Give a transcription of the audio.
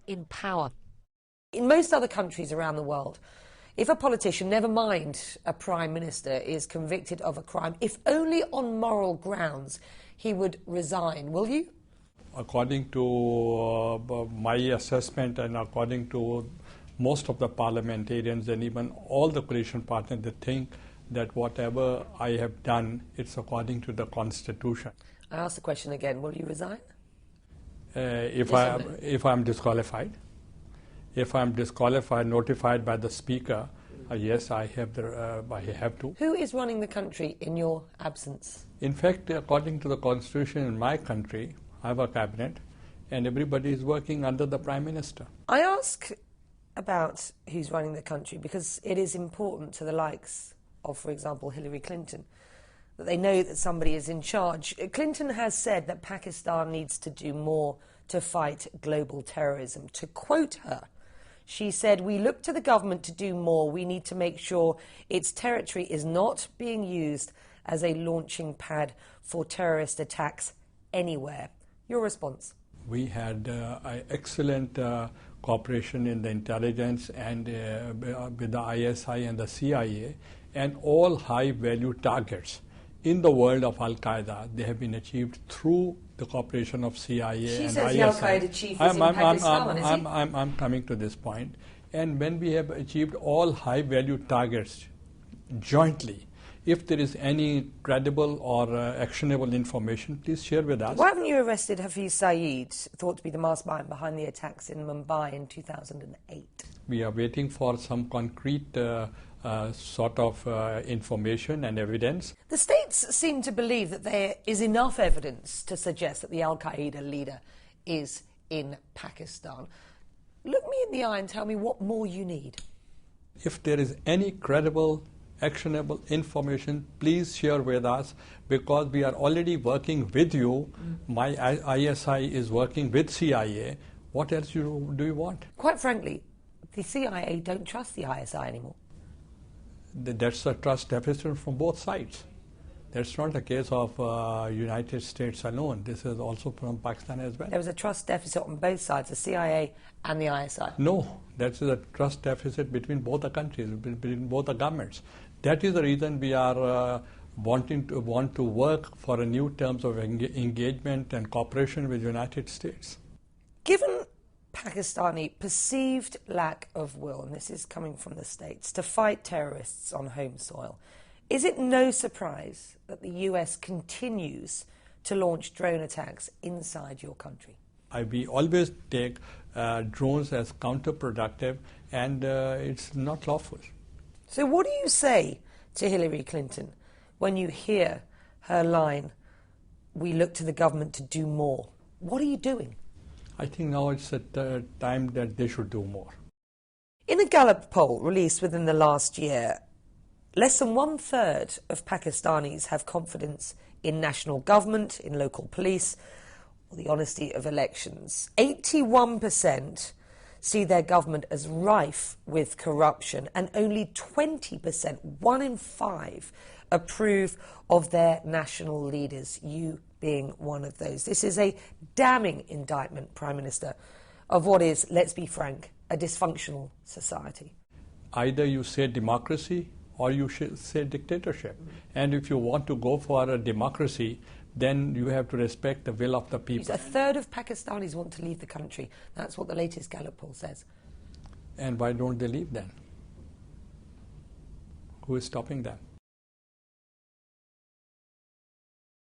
in power. In most other countries around the world, if a politician, never mind a prime minister, is convicted of a crime, if only on moral grounds, he would resign. Will you? According to my assessment and according to most of the parliamentarians and even all the coalition partners, they think that whatever I have done, it's according to the Constitution. I ask the question again, will you resign? If I'm disqualified. If I'm disqualified, notified by the Speaker, yes, I have to. Who is running the country in your absence? In fact, according to the Constitution in my country, I have a cabinet and everybody is working under the Prime Minister. I ask about who's running the country because it is important to the likes of, for example, Hillary Clinton, that they know that somebody is in charge. Clinton has said that Pakistan needs to do more to fight global terrorism. To quote her, she said, "We look to the government to do more. We need to make sure its territory is not being used as a launching pad for terrorist attacks anywhere." Your response? We had excellent cooperation in the intelligence and with the ISI and the CIA, and all high-value targets in the world of Al-Qaeda, they have been achieved through the cooperation of CIA and ISI. She says the Al-Qaeda chief is in Pakistan, is he? I'm coming to this point. And when we have achieved all high-value targets jointly, if there is any credible or actionable information, please share with us. Why haven't you arrested Hafiz Saeed, thought to be the mastermind behind the attacks in Mumbai in 2008? We are waiting for some concrete sort of information and evidence. The states seem to believe that there is enough evidence to suggest that the Al-Qaeda leader is in Pakistan. Look me in the eye and tell me what more you need. If there is any credible, actionable information, please share with us, because we are already working with you. My ISI is working with CIA. What else do you want? Quite frankly, the CIA don't trust the ISI anymore. That's a trust deficit from both sides. That's not the case of United States alone. This is also from Pakistan as well. There was a trust deficit on both sides, the CIA and the ISI. No, that's a trust deficit between both the countries, between both the governments. That is the reason we are want to work for a new terms of engagement and cooperation with the United States. Given Pakistani perceived lack of will, and this is coming from the States, to fight terrorists on home soil, is it no surprise that the US continues to launch drone attacks inside your country? We always take drones as counterproductive, and it's not lawful. So what do you say to Hillary Clinton when you hear her line, "We look to the government to do more"? What are you doing? I think now it's a time that they should do more. In a Gallup poll released within the last year, less than 1/3 of Pakistanis have confidence in national government, in local police, or the honesty of elections. 81% see their government as rife with corruption, and only 20%, 1 in 5, approve of their national leaders, you being one of those. This is a damning indictment, Prime Minister, of what is, let's be frank, a dysfunctional society. Either you say democracy or you should say dictatorship. And if you want to go for a democracy, then you have to respect the will of the people. 1/3 of Pakistanis want to leave the country. That's what the latest Gallup poll says. And why don't they leave then? Who is stopping them?